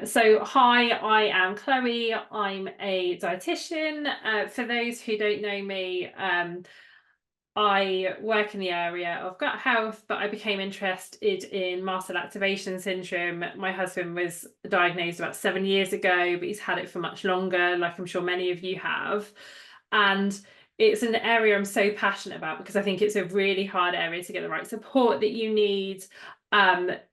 So hi, I am Chloe. I'm a dietitian. For those who don't know me, I work in the area of gut health, but I became interested in Mast Cell Activation Syndrome. My husband was diagnosed about 7 years ago, but he's had it for much longer, like I'm sure many of you have. And it's an area I'm so passionate about because I think it's a really hard area to get the right support that you need.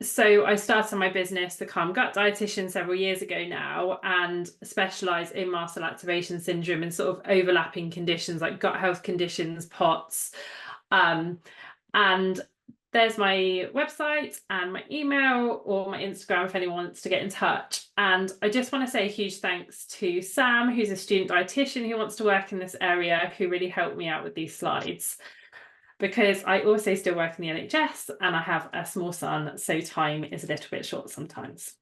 So I started my business, the Calm Gut Dietitian, several years ago now, and specialise in Mast Cell Activation Syndrome and sort of overlapping conditions like gut health conditions, POTS. And there's my website and my email or my Instagram if anyone wants to get in touch. And I just want to say a huge thanks to Sam, who's a student dietitian who wants to work in this area, who really helped me out with these slides, because I also still work in the NHS and I have a small son, so time is a little bit short sometimes.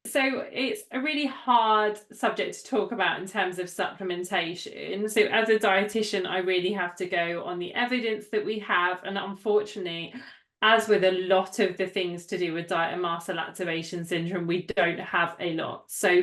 So it's a really hard subject to talk about in terms of supplementation. So as a dietitian, I really have to go on the evidence that we have. And unfortunately, as with a lot of the things to do with diet and mast cell activation syndrome, we don't have a lot. So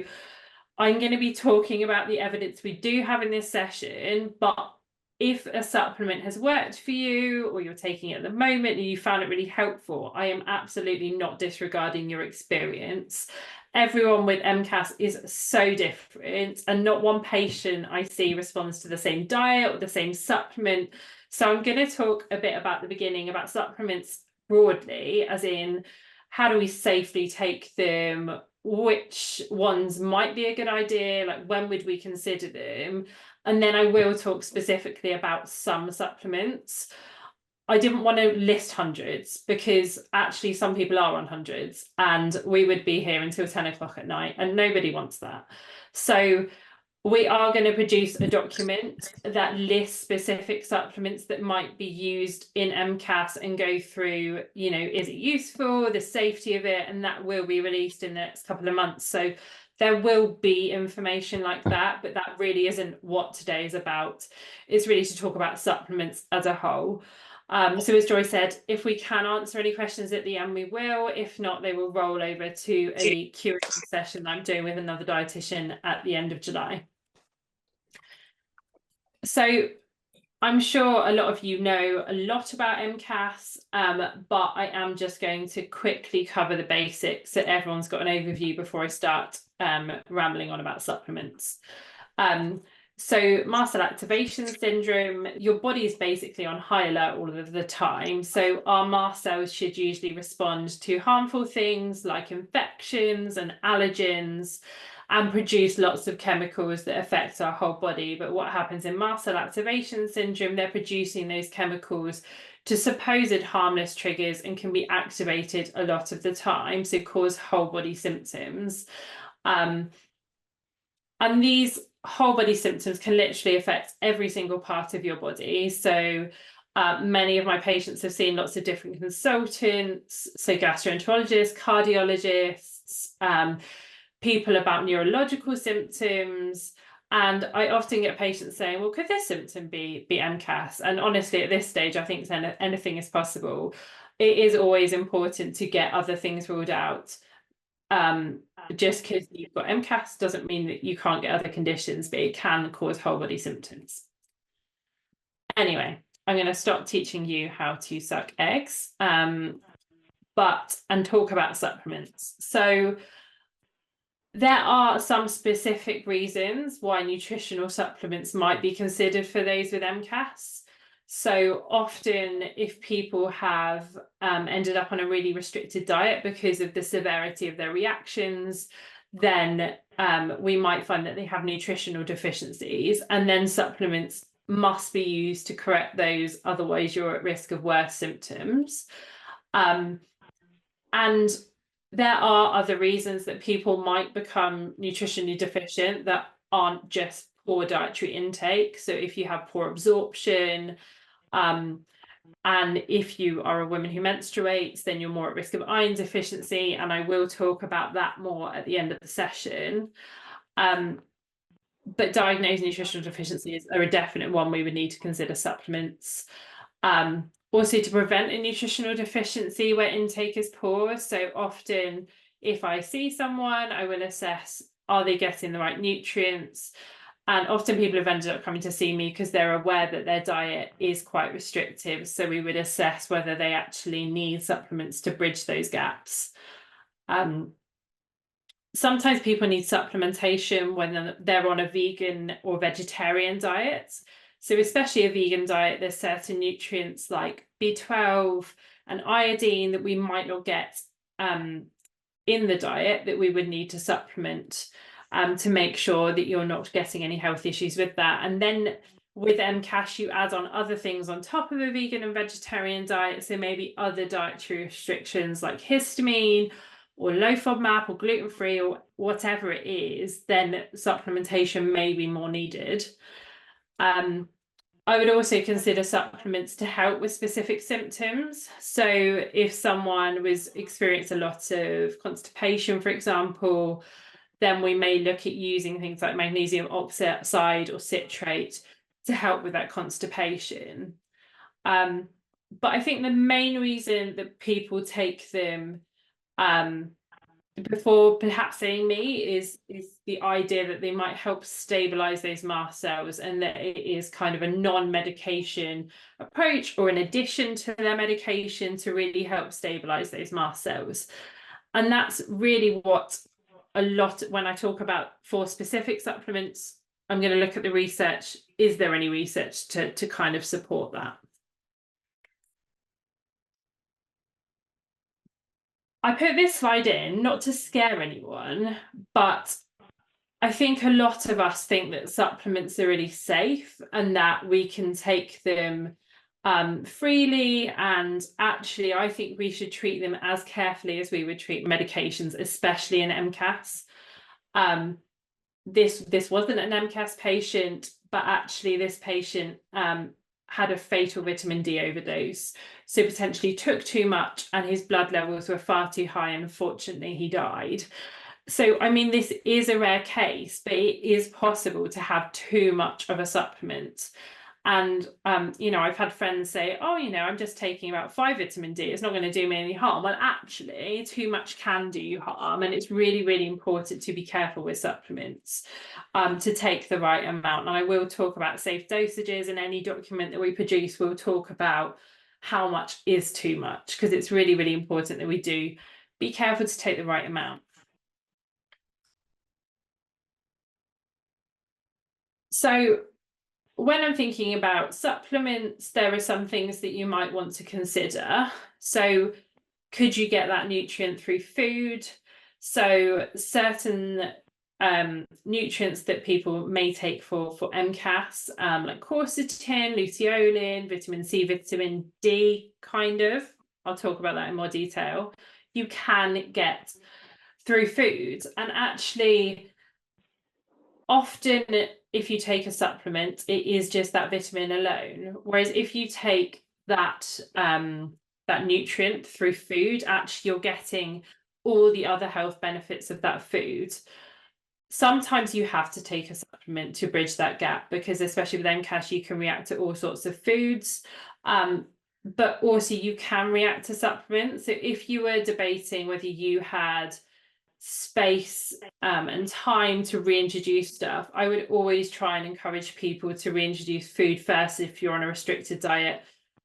I'm going to be talking about the evidence we do have in this session, but if a supplement has worked for you or you're taking it at the moment and you found it really helpful, I am absolutely not disregarding your experience. Everyone with MCAS is so different, and not one patient I see responds to the same diet or the same supplement. So I'm going to talk a bit about the beginning about supplements broadly, as in how do we safely take them, which ones might be a good idea, like when would we consider them? And then I will talk specifically about some supplements. I didn't want to list hundreds because actually some people are on hundreds and we would be here until 10 o'clock at night and nobody wants that. So we are going to produce a document that lists specific supplements that might be used in MCAS and go through, you know, is it useful, the safety of it, and that will be released in the next couple of months. So there will be information like that, but that really isn't what today is about. It's really to talk about supplements as a whole. So as Joy said, if we can answer any questions at the end, we will. If not, they will roll over to a Q&A session that I'm doing with another dietitian at the end of July. So I'm sure a lot of you know a lot about MCAS, but I am just going to quickly cover the basics so everyone's got an overview before I start rambling on about supplements. So Mast Cell Activation Syndrome, your body is basically on high alert all of the time. So our mast cells should usually respond to harmful things like infections and allergens and produce lots of chemicals that affect our whole body. But what happens in Mast Cell Activation Syndrome, they're producing those chemicals to supposed harmless triggers and can be activated a lot of the time, so cause whole body symptoms. And these whole body symptoms can literally affect every single part of your body. So many of my patients have seen lots of different consultants, so gastroenterologists, cardiologists, people about neurological symptoms. And I often get patients saying, well, could this symptom be MCAS? And honestly, at this stage, I think anything is possible. It is always important to get other things ruled out. Just because you've got MCAS doesn't mean that you can't get other conditions, but it can cause whole body symptoms. Anyway, I'm going to stop teaching you how to suck eggs, and talk about supplements. So there are some specific reasons why nutritional supplements might be considered for those with MCAS. So often if people have ended up on a really restricted diet because of the severity of their reactions, then we might find that they have nutritional deficiencies, and then supplements must be used to correct those, otherwise you're at risk of worse symptoms. And there are other reasons that people might become nutritionally deficient that aren't just poor dietary intake. So if you have poor absorption, and if you are a woman who menstruates, then you're more at risk of iron deficiency, and I will talk about that more at the end of the session. But diagnosed nutritional deficiencies are a definite one we would need to consider supplements. Also to prevent a nutritional deficiency where intake is poor. So often if I see someone, I will assess, are they getting the right nutrients? And often people have ended up coming to see me because they're aware that their diet is quite restrictive. So we would assess whether they actually need supplements to bridge those gaps. Sometimes people need supplementation when they're on a vegan or vegetarian diet. So especially a vegan diet, there's certain nutrients like B12 and iodine that we might not get in the diet that we would need to supplement to make sure that you're not getting any health issues with that. And then with MCAS, you add on other things on top of a vegan and vegetarian diet. So maybe other dietary restrictions like histamine or low FODMAP or gluten-free or whatever it is, then supplementation may be more needed. I would also consider supplements to help with specific symptoms. So if someone was experiencing a lot of constipation, for example, then we may look at using things like magnesium oxide or citrate to help with that constipation. But I think the main reason that people take them before perhaps seeing me is the idea that they might help stabilize those mast cells, and that it is kind of a non-medication approach or an addition to their medication to really help stabilize those mast cells. And that's really what a lot, when I talk about for specific supplements, I'm going to look at the research. Is there any research to kind of support that? I put this slide in not to scare anyone, but I think a lot of us think that supplements are really safe and that we can take them freely. And actually, I think we should treat them as carefully as we would treat medications, especially in MCAS. This wasn't an MCAS patient, but actually this patient had a fatal vitamin D overdose, so potentially took too much and his blood levels were far too high, and unfortunately he died. So I mean, this is a rare case, but it is possible to have too much of a supplement. And you know, I've had friends say, oh, you know, I'm just taking about 5 vitamin D, it's not going to do me any harm. Well, actually, too much can do you harm, and it's really, really important to be careful with supplements to take the right amount. And I will talk about safe dosages, and any document that we produce will talk about how much is too much, because it's really, really important that we do be careful to take the right amount. So when I'm thinking about supplements, there are some things that you might want to consider. So could you get that nutrient through food? So certain nutrients that people may take for MCAS, like quercetin, luteolin, vitamin C, vitamin D, kind of. I'll talk about that in more detail. You can get through food, and actually often if you take a supplement, it is just that vitamin alone. Whereas if you take that that nutrient through food, actually you're getting all the other health benefits of that food. Sometimes you have to take a supplement to bridge that gap, because especially with MCAS, you can react to all sorts of foods. But also you can react to supplements. So if you were debating whether you had space and time to reintroduce stuff, I would always try and encourage people to reintroduce food first if you're on a restricted diet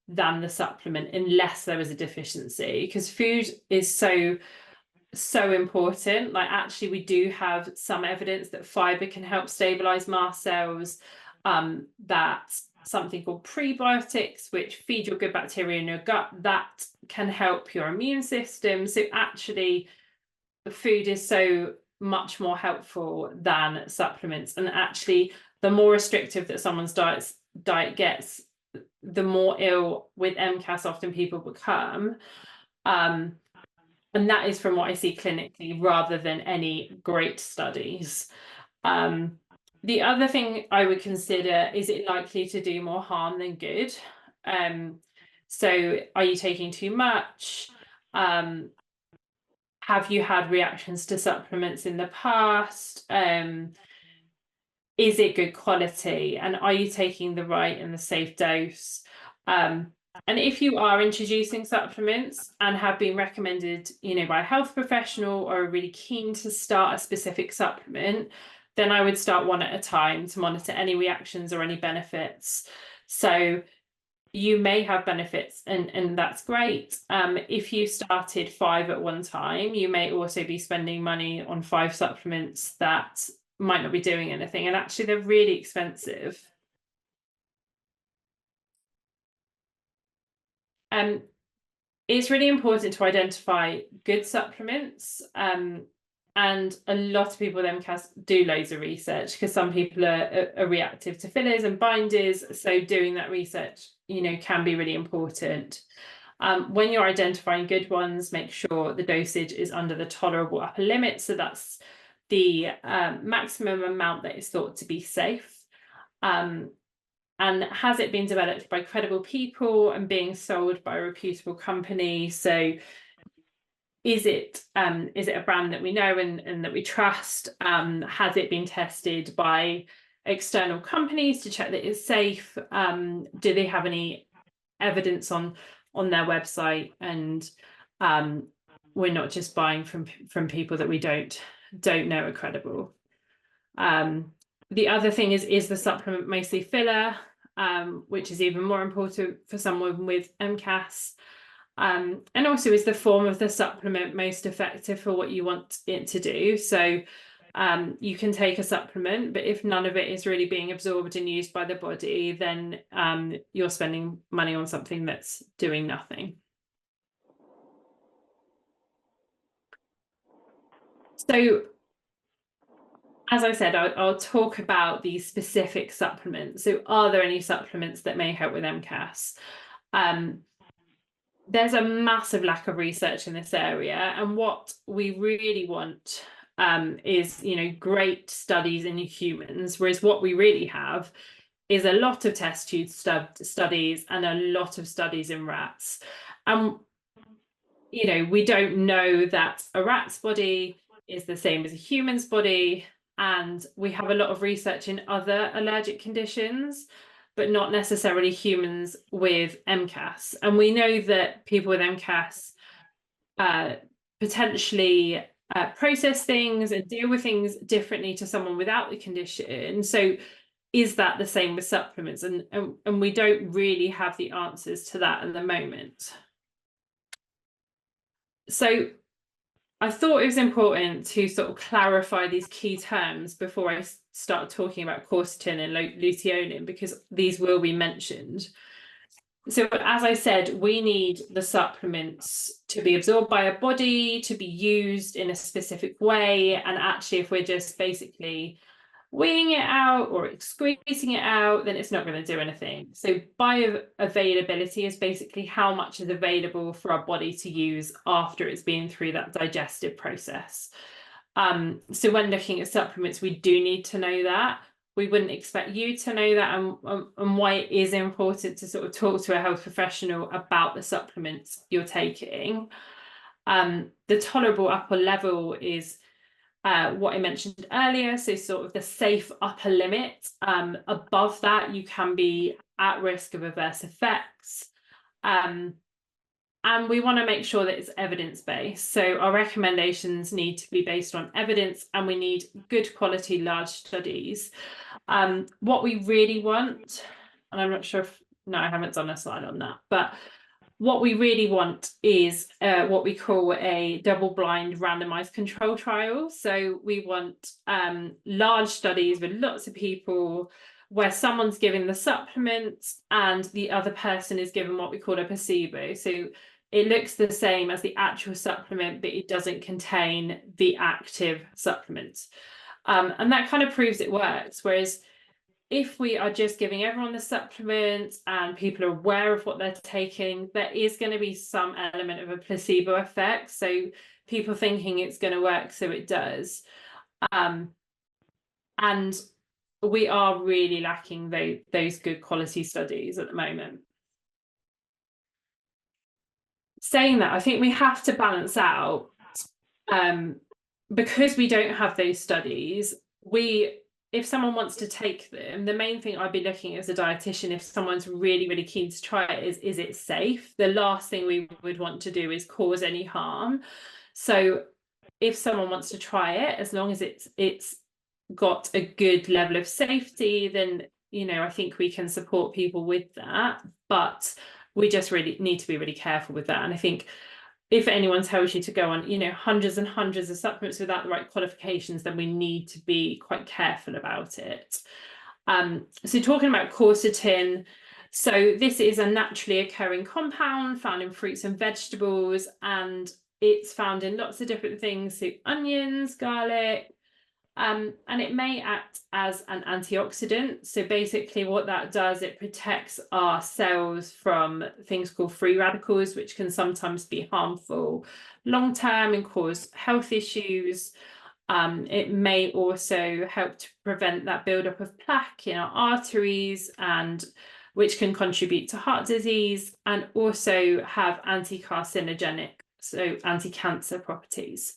than the supplement, unless there is a deficiency, because food is so important. Like, actually we do have some evidence that fiber can help stabilize mast cells, that something called prebiotics, which feed your good bacteria in your gut, that can help your immune system. So actually food is so much more helpful than supplements. And actually, the more restrictive that someone's diet gets, the more ill with MCAS often people become. And that is from what I see clinically, rather than any great studies. The other thing I would consider, is it likely to do more harm than good? So are you taking too much? Have you had reactions to supplements in the past? Is it good quality? And are you taking the right and the safe dose? And if you are introducing supplements and have been recommended, by a health professional or are really keen to start a specific supplement, then I would start one at a time to monitor any reactions or any benefits. So you may have benefits and that's great. If you started 5 at one time, you may also be spending money on 5 supplements that might not be doing anything, and actually they're really expensive. It's really important to identify good supplements. And a lot of people with MCAS do loads of research because some people are reactive to fillers and binders. So doing that research, can be really important. When you're identifying good ones, make sure the dosage is under the tolerable upper limit. So that's the maximum amount that is thought to be safe. And has it been developed by credible people and being sold by a reputable company? So is it a brand that we know and that we trust? Has it been tested by external companies to check that it's safe? Do they have any evidence on their website? And we're not just buying from people that we don't know are credible. The other thing is the supplement mostly filler, which is even more important for someone with MCAS. And also, is the form of the supplement most effective for what you want it to do? So you can take a supplement, but if none of it is really being absorbed and used by the body, then you're spending money on something that's doing nothing. So, as I said, I'll talk about these specific supplements. So are there any supplements that may help with MCAS? There's a massive lack of research in this area, and what we really want is great studies in humans, whereas what we really have is a lot of test tube studies and a lot of studies in rats. We don't know that a rat's body is the same as a human's body, and we have a lot of research in other allergic conditions, but not necessarily humans with MCAS. And we know that people with MCAS potentially process things and deal with things differently to someone without the condition. So is that the same with supplements? And we don't really have the answers to that at the moment. So I thought it was important to sort of clarify these key terms before I start talking about quercetin and luteolin, because these will be mentioned. So as I said, we need the supplements to be absorbed by our body, to be used in a specific way. And actually, if we're just basically weeing it out or squeezing it out, then it's not going to do anything. So bioavailability is basically how much is available for our body to use after it's been through that digestive process. So when looking at supplements, we do need to know that. We wouldn't expect you to know that, and why it is important to sort of talk to a health professional about the supplements you're taking. The tolerable upper level is what I mentioned earlier, so sort of the safe upper limit. Above that, you can be at risk of adverse effects. And we want to make sure that it's evidence-based. So our recommendations need to be based on evidence, and we need good quality, large studies. What we really want, and I'm not sure if, no, I haven't done a slide on that, but what we really want is what we call a double-blind randomized control trial. So we want large studies with lots of people where someone's giving the supplements and the other person is given what we call a placebo. So it looks the same as the actual supplement, but it doesn't contain the active supplement. And that kind of proves it works. Whereas if we are just giving everyone the supplements and people are aware of what they're taking, there is going to be some element of a placebo effect. So people thinking it's going to work, so it does. And we are really lacking those good quality studies at the moment. Saying that, I think we have to balance out, because we don't have those studies, we if someone wants to take them, the main thing I'd be looking at as a dietitian, if someone's really, really keen to try it, is it safe? The last thing we would want to do is cause any harm. So if someone wants to try it, as long as it's got a good level of safety, then, you know, I think we can support people with that. But we just really need to be really careful with that. And I think if anyone tells you to go on, you know, hundreds and hundreds of supplements without the right qualifications, then we need to be quite careful about it. So talking about quercetin, so this is a naturally occurring compound found in fruits and vegetables, and it's found in lots of different things, so onions, garlic, and it may act as an antioxidant. So basically what that does, it protects our cells from things called free radicals, which can sometimes be harmful long term and cause health issues. It may also help to prevent that buildup of plaque in our arteries, and which can contribute to heart disease, and also have anti-carcinogenic, so anti-cancer properties.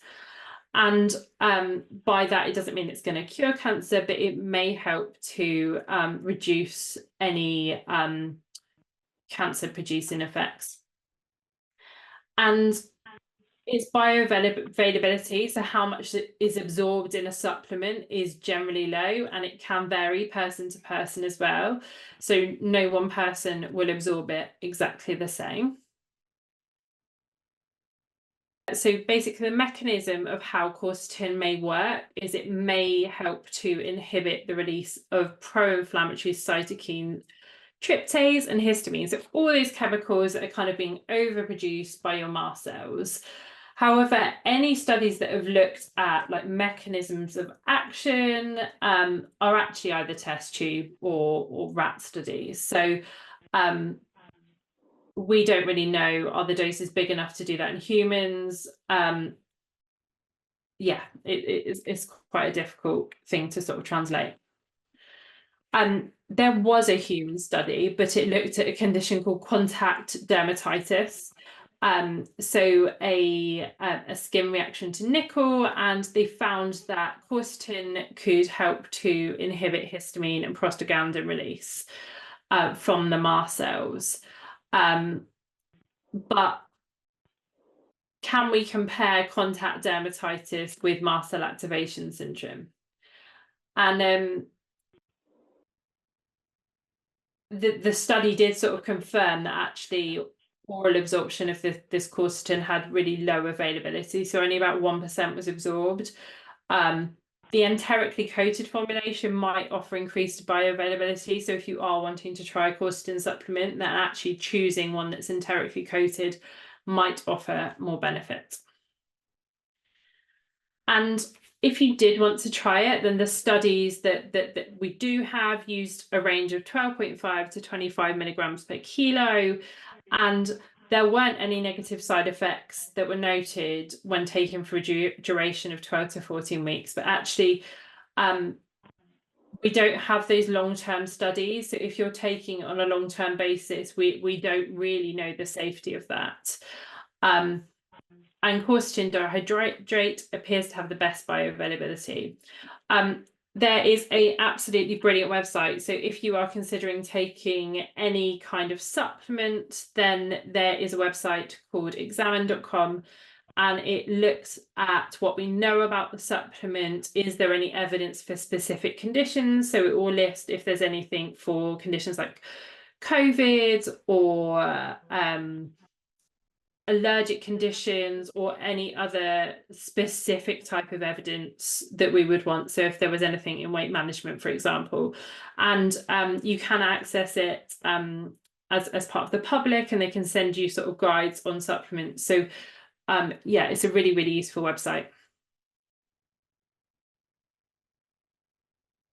And by that, it doesn't mean it's going to cure cancer, but it may help to reduce any cancer-producing effects. And its bioavailability, so how much is absorbed in a supplement, is generally low, and it can vary person to person as well. So no one person will absorb it exactly the same. So basically the mechanism of how quercetin may work is it may help to inhibit the release of pro-inflammatory cytokine tryptase and histamine. So all these chemicals that are kind of being overproduced by your mast cells. However, any studies that have looked at like mechanisms of action are actually either test tube or rat studies. So we don't really know, are the doses big enough to do that in humans? Yeah, it's quite a difficult thing to sort of translate. There was a human study, but it looked at a condition called contact dermatitis. So a skin reaction to nickel, and they found that quercetin could help to inhibit histamine and prostaglandin release from the mast cells. But can we compare contact dermatitis with mast cell activation syndrome? And the study did sort of confirm that actually oral absorption of this quercetin had really low availability, so only about 1% was absorbed. The enterically coated formulation might offer increased bioavailability, so if you are wanting to try a quercetin supplement, then actually choosing one that's enterically coated might offer more benefit. And if you did want to try it, then the studies that we do have used a range of 12.5 to 25 milligrams per kilo, and there weren't any negative side effects that were noted when taken for a duration of 12 to 14 weeks. But actually, we don't have those long-term studies. So if you're taking it on a long-term basis, we don't really know the safety of that. And quercetin dihydrate appears to have the best bioavailability. There is an absolutely brilliant website. So if you are considering taking any kind of supplement, then there is a website called examine.com, and it looks at what we know about the supplement. Is there any evidence for specific conditions? So it will list if there's anything for conditions like COVID or allergic conditions or any other specific type of evidence that we would want. So if there was anything in weight management, for example, and you can access it as part of the public, and they can send you sort of guides on supplements. So yeah, it's a really, really useful website.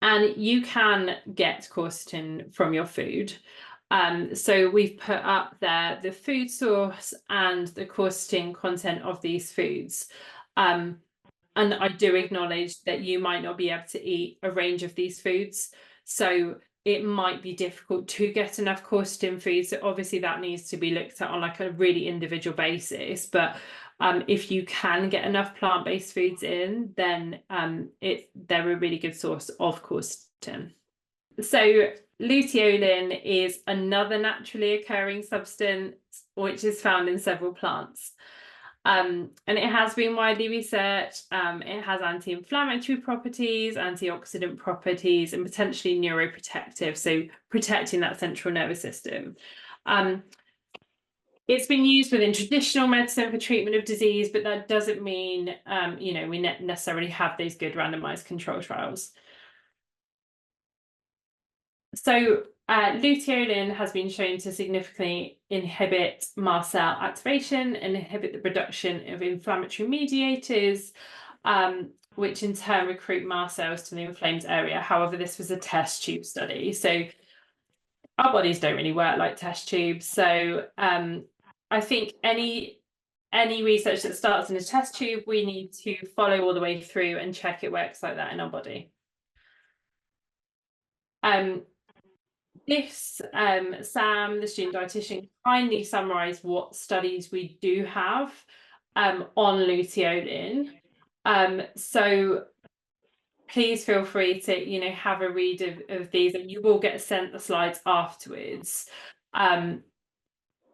And you can get quercetin from your food. So we've put up there the food source and the quercetin content of these foods. And I do acknowledge that you might not be able to eat a range of these foods. So it might be difficult to get enough quercetin food. So obviously that needs to be looked at on like a really individual basis. But If you can get enough plant-based foods in, then they're a really good source of quercetin. So luteolin is another naturally occurring substance which is found in several plants. And it has been widely researched. It has anti-inflammatory properties, antioxidant properties, and potentially neuroprotective, so protecting that central nervous system. It's been used within traditional medicine for treatment of disease, but that doesn't mean we necessarily have those good randomized control trials. So luteolin has been shown to significantly inhibit mast cell activation and inhibit the production of inflammatory mediators, which in turn recruit mast cells to the inflamed area. However, this was a test tube study, so our bodies don't really work like test tubes. So I think any research that starts in a test tube, we need to follow all the way through and check it works like that in our body. This Sam, the student dietitian, kindly summarised what studies we do have on luteolin. So please feel free to have a read of these, and you will get sent the slides afterwards.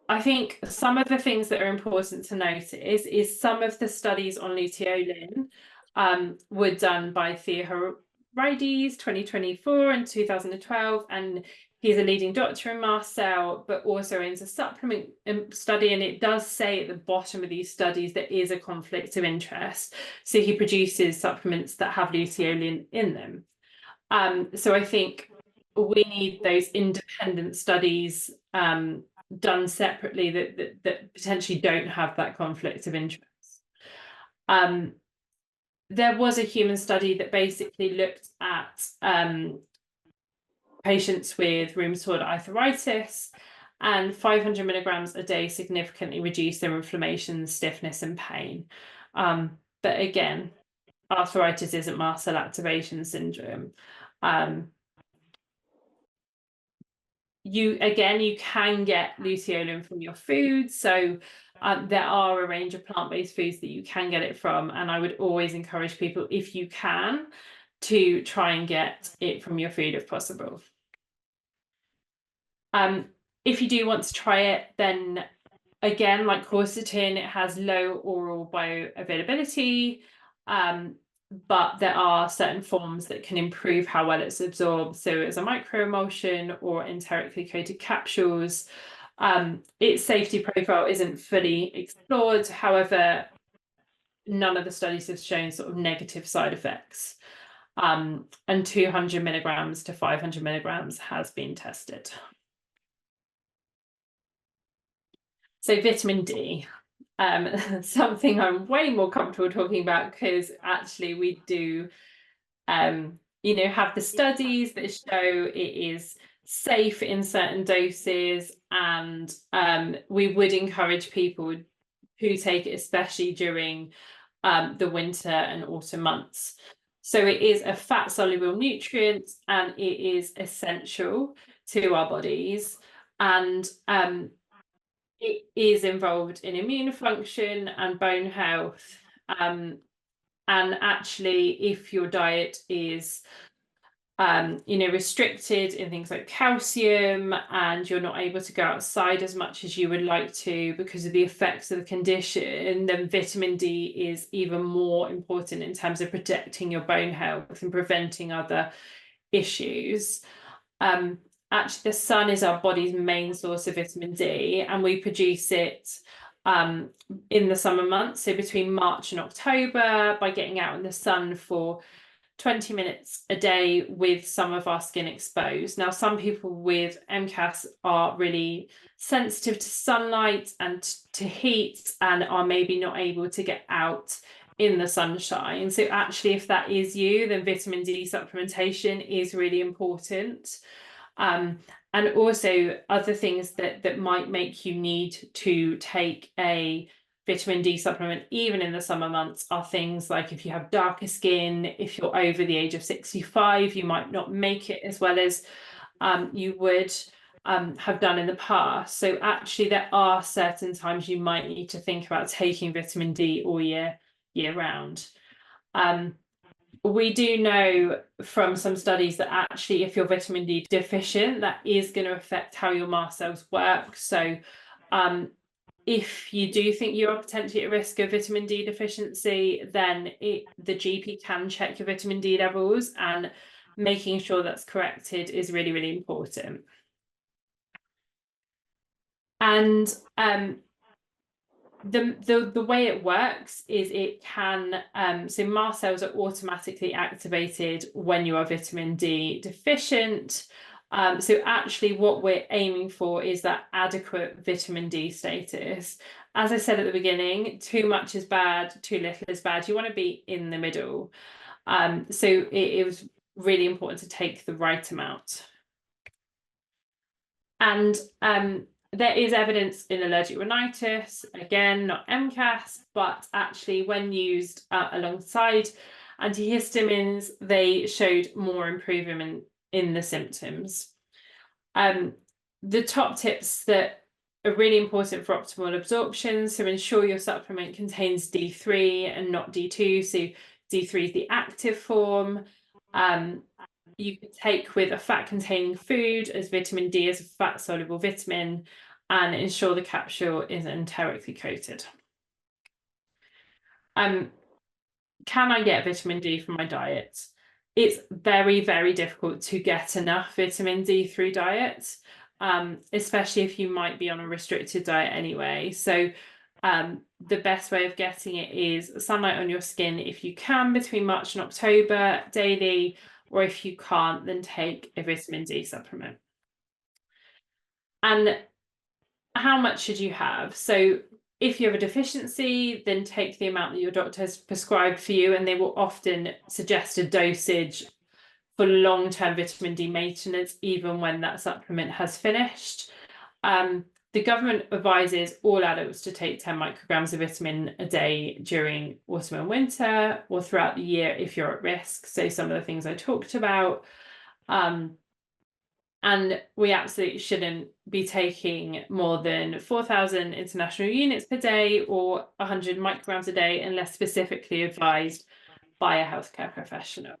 I think some of the things that are important to notice is some of the studies on luteolin were done by Theoharides 2024 and 2012, and he's a leading doctor in mast cell, but also owns a supplement study, and it does say at the bottom of these studies there is a conflict of interest. So he produces supplements that have luteolin in them. So I think we need those independent studies done separately that potentially don't have that conflict of interest. There was a human study that basically looked at patients with rheumatoid arthritis, and 500 milligrams a day significantly reduced their inflammation, stiffness, and pain. But again, arthritis isn't mast cell activation syndrome. You can get luteolin from your food, so there are a range of plant-based foods that you can get it from, and I would always encourage people, if you can, to try and get it from your food if possible. If you do want to try it, then again, like quercetin, it has low oral bioavailability, but there are certain forms that can improve how well it's absorbed. So as a microemulsion or enterically coated capsules. Its safety profile isn't fully explored. However, none of the studies have shown sort of negative side effects. And 200 milligrams to 500 milligrams has been tested. So vitamin D, something I'm way more comfortable talking about, because actually we do have the studies that show it is safe in certain doses, and we would encourage people who take it, especially during the winter and autumn months. So it is a fat soluble nutrient, and it is essential to our bodies, and it is involved in immune function and bone health. And actually, if your diet is restricted in things like calcium, and you're not able to go outside as much as you would like to because of the effects of the condition, then vitamin D is even more important in terms of protecting your bone health and preventing other issues. Actually, the sun is our body's main source of vitamin D, and we produce it in the summer months, so between March and October, by getting out in the sun for 20 minutes a day with some of our skin exposed. Now, some people with MCAS are really sensitive to sunlight and to heat, and are maybe not able to get out in the sunshine. So actually, if that is you, then vitamin D supplementation is really important. And also other things that might make you need to take a vitamin D supplement even in the summer months are things like, if you have darker skin, if you're over the age of 65, you might not make it as well as you would. have done in the past. So actually there are certain times you might need to think about taking vitamin D all year round. We do know from some studies that actually if you're vitamin D deficient, that is going to affect how your mast cells work. So if you do think you are potentially at risk of vitamin D deficiency, then the GP can check your vitamin D levels, and making sure that's corrected is really, really important. And the way it works is it can so mast cells are automatically activated when you are vitamin D deficient. So actually what we're aiming for is that adequate vitamin D status. As I said at the beginning, too much is bad, too little is bad. You want to be in the middle. So it was really important to take the right amount. And there is evidence in allergic rhinitis, again, not MCAS, but actually when used alongside antihistamines, they showed more improvement in the symptoms. The top tips that are really important for optimal absorption, so ensure your supplement contains D3 and not D2, so D3 is the active form. You could take with a fat-containing food, as vitamin D is a fat-soluble vitamin, and ensure the capsule is enterically coated. Can I get vitamin D from my diet? It's very, very difficult to get enough vitamin D through diet, especially if you might be on a restricted diet anyway. So the best way of getting it is sunlight on your skin if you can between March and October daily, or if you can't, then take a vitamin D supplement. And how much should you have? So if you have a deficiency, then take the amount that your doctor has prescribed for you, and they will often suggest a dosage for long-term vitamin D maintenance, even when that supplement has finished. The government advises all adults to take 10 micrograms of vitamin a day during autumn and winter, or throughout the year if you're at risk. So some of the things I talked about. And we absolutely shouldn't be taking more than 4,000 international units per day or 100 micrograms a day unless specifically advised by a healthcare professional.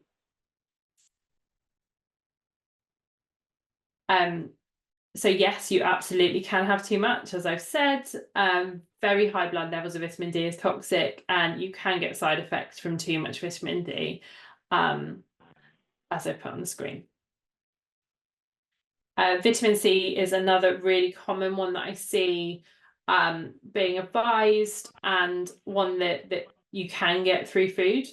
So yes, you absolutely can have too much, as I've said. Very high blood levels of vitamin D is toxic, and you can get side effects from too much vitamin D, as I put on the screen. Vitamin C is another really common one that I see being advised, and one that you can get through food.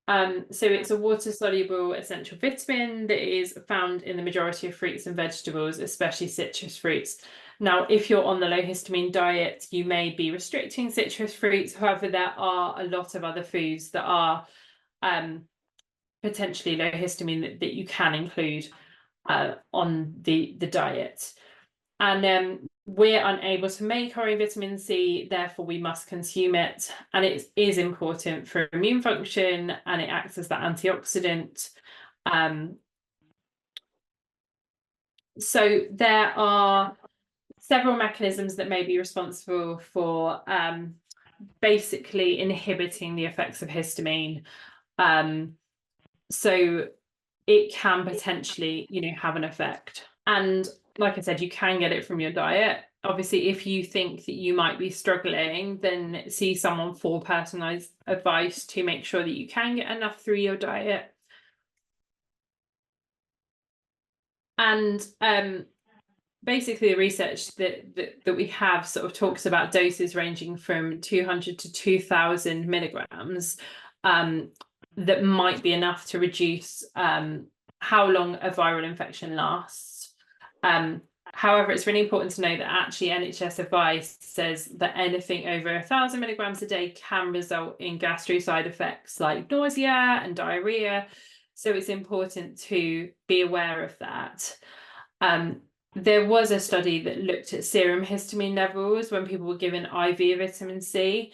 So it's a water-soluble essential vitamin that is found in the majority of fruits and vegetables, especially citrus fruits. Now, if you're on the low histamine diet, you may be restricting citrus fruits. However, there are a lot of other foods that are potentially low histamine that you can include on the diet. And we're unable to make our own vitamin C, therefore we must consume it. And it is important for immune function, and it acts as that antioxidant. So there are several mechanisms that may be responsible for basically inhibiting the effects of histamine. So it can potentially, have an effect. And like I said, you can get it from your diet. Obviously, if you think that you might be struggling, then see someone for personalized advice to make sure that you can get enough through your diet. And basically the research that we have sort of talks about doses ranging from 200 to 2,000 milligrams that might be enough to reduce how long a viral infection lasts. However, it's really important to know that actually NHS advice says that anything over 1,000 milligrams a day can result in gastro side effects like nausea and diarrhea. So it's important to be aware of that. There was a study that looked at serum histamine levels when people were given IV vitamin C.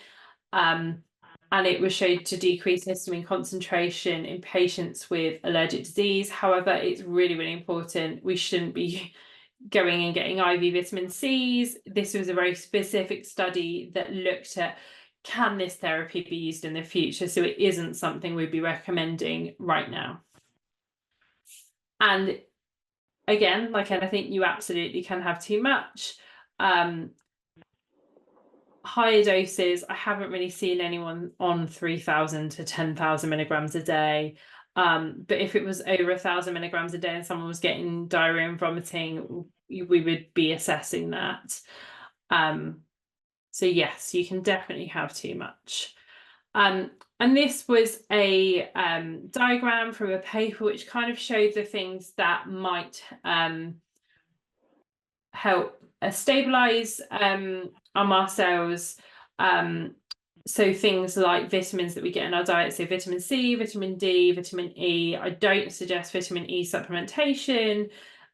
And it was shown to decrease histamine concentration in patients with allergic disease. However, it's really, really important. We shouldn't be going and getting IV vitamin C's. This was a very specific study that looked at, can this therapy be used in the future? So it isn't something we'd be recommending right now. And again, like anything, you absolutely can have too much. Higher doses, I haven't really seen anyone on 3,000 to 10,000 milligrams a day. But if it was over 1,000 milligrams a day and someone was getting diarrhea and vomiting, we would be assessing that. So yes, you can definitely have too much. And this was a diagram from a paper which kind of showed the things that might help stabilize our mast cells. So things like vitamins that we get in our diet, so vitamin C, vitamin D, vitamin E. I don't suggest vitamin E supplementation.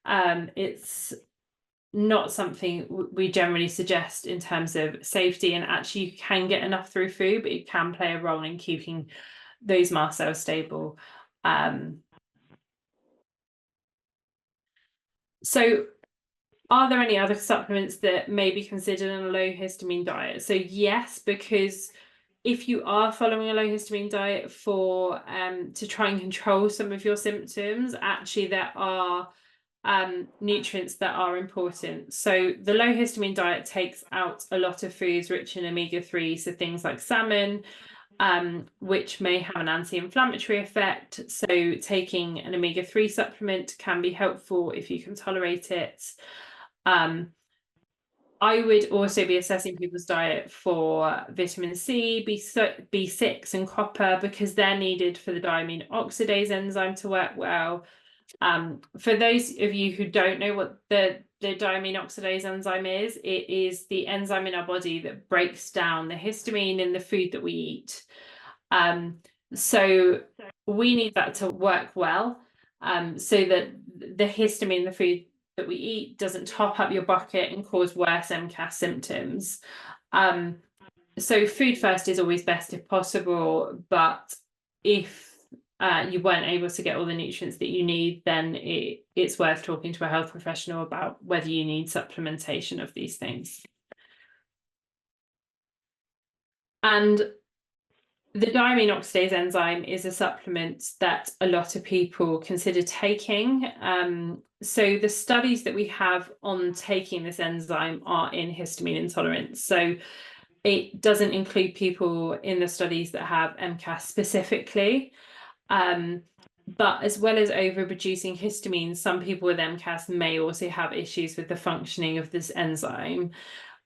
It's not something we generally suggest in terms of safety, and actually you can get enough through food, but it can play a role in keeping those mast cells stable. So are there any other supplements that may be considered in a low histamine diet? So yes, because if you are following a low histamine diet for to try and control some of your symptoms, actually there are nutrients that are important. So the low histamine diet takes out a lot of foods rich in omega-3, so things like salmon, which may have an anti-inflammatory effect. So taking an omega-3 supplement can be helpful if you can tolerate it. I would also be assessing people's diet for vitamin C, B6 and copper, because they're needed for the diamine oxidase enzyme to work well. For those of you who don't know what the diamine oxidase enzyme is, it is the enzyme in our body that breaks down the histamine in the food that we eat. So we need that to work well, so that the histamine in the food that we eat doesn't top up your bucket and cause worse MCAS symptoms. So food first is always best if possible, but if you weren't able to get all the nutrients that you need, then it's worth talking to a health professional about whether you need supplementation of these things. And the diamine oxidase enzyme is a supplement that a lot of people consider taking. So the studies that we have on taking this enzyme are in histamine intolerance. So it doesn't include people in the studies that have MCAS specifically. But as well as overproducing histamine, some people with MCAS may also have issues with the functioning of this enzyme.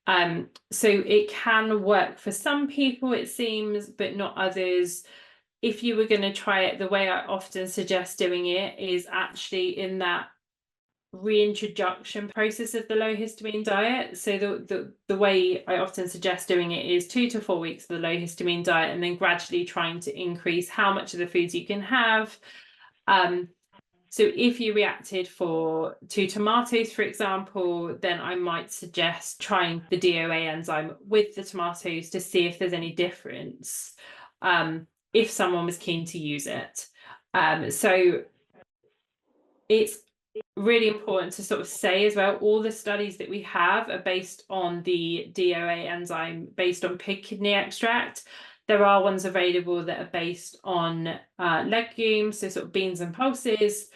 So it can work for some people, it seems, but not others. If you were going to try it, the way I often suggest doing it is actually in that reintroduction process of the low histamine diet. So the way I often suggest doing it is 2 to 4 weeks of the low histamine diet, and then gradually trying to increase how much of the foods you can have. So if you reacted to tomatoes, for example, then I might suggest trying the DOA enzyme with the tomatoes to see if there's any difference, if someone was keen to use it. So it's really important to sort of say as well, all the studies that we have are based on the DOA enzyme, based on pig kidney extract. There are ones available that are based on legumes, so sort of beans and pulses.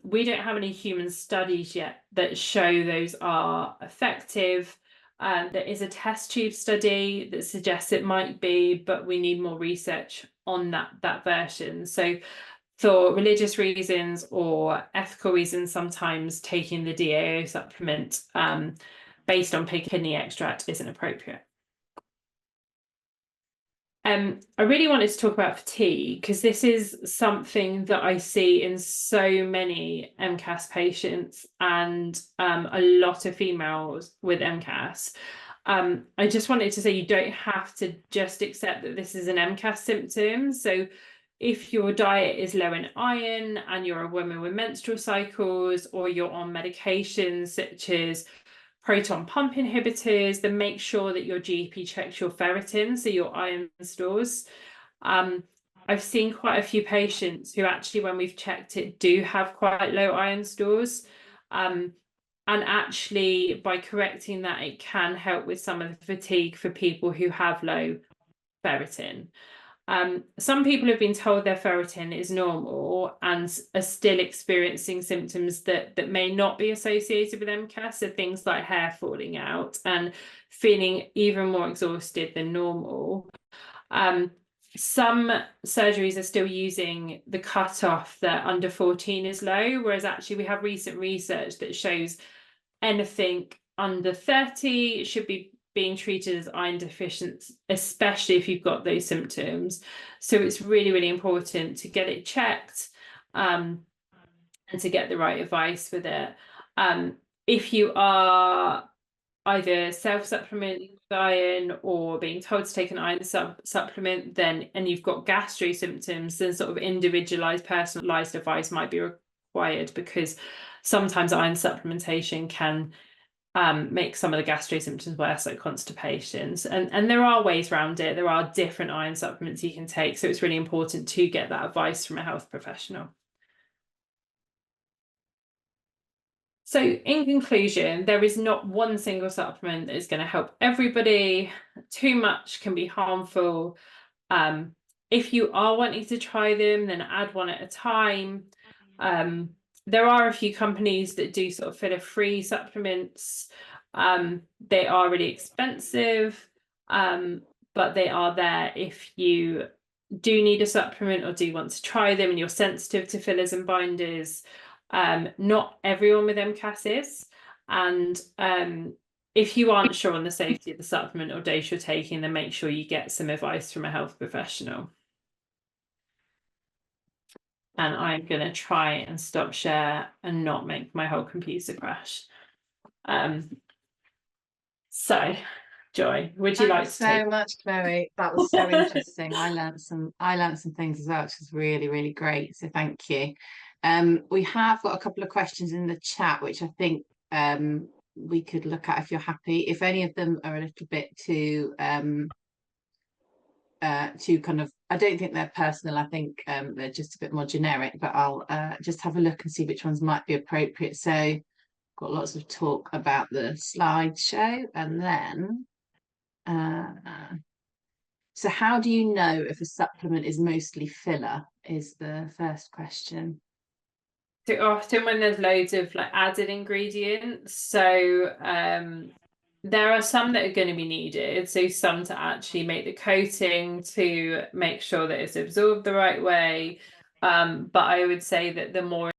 We don't have any human studies yet that show those are effective. There is a test tube study that suggests it might be, but we need more research on that version. So for religious reasons or ethical reasons, sometimes taking the DAO supplement based on pig kidney extract isn't appropriate. I really wanted to talk about fatigue, because this is something that I see in so many MCAS patients and a lot of females with MCAS. I just wanted to say you don't have to just accept that this is an MCAS symptom. So if your diet is low in iron and you're a woman with menstrual cycles, or you're on medications such as proton pump inhibitors, then make sure that your GP checks your ferritin, so your iron stores. I've seen quite a few patients who actually, when we've checked it, do have quite low iron stores. actually, by correcting that, it can help with some of the fatigue for people who have low ferritin. Some people have been told their ferritin is normal and are still experiencing symptoms that may not be associated with MCAS, so things like hair falling out and feeling even more exhausted than normal. Some surgeries are still using the cutoff that under 14 is low, whereas actually we have recent research that shows anything under 30 should be being treated as iron deficient, especially if you've got those symptoms. So it's really, really important to get it checked and to get the right advice with it. If you are either self-supplementing with iron or being told to take an iron supplement, then and you've got gastro symptoms, then sort of individualized, personalized advice might be required, because sometimes iron supplementation can make some of the gastro symptoms worse, like constipations. And there are ways around it. There are different iron supplements you can take. So it's really important to get that advice from a health professional. So in conclusion, there is not one single supplement that is going to help everybody. Too much can be harmful. If you are wanting to try them, then add one at a time. There are a few companies that do sort of filler-free supplements. They are really expensive, but they are there if you do need a supplement or do want to try them and you're sensitive to fillers and binders. Not everyone with MCAS is, and if you aren't sure on the safety of the supplement or dose you're taking, then make sure you get some advice from a health professional. And I'm going to try and stop share and not make my whole computer crash. So, Joy, would you like to so much, Chloe? That was so interesting. I learned some things as well, which is really, really great. So thank you. We have got a couple of questions in the chat, which I think we could look at if you're happy. If any of them are a little bit too kind of, I don't think they're personal. I think they're just a bit more generic, but I'll just have a look and see which ones might be appropriate. So got lots of talk about the slideshow, and then so how do you know if a supplement is mostly filler is the first question. So often when there's loads of like added ingredients, so there are some that are going to be needed, so some to actually make the coating to make sure that it's absorbed the right way, but I would say that the more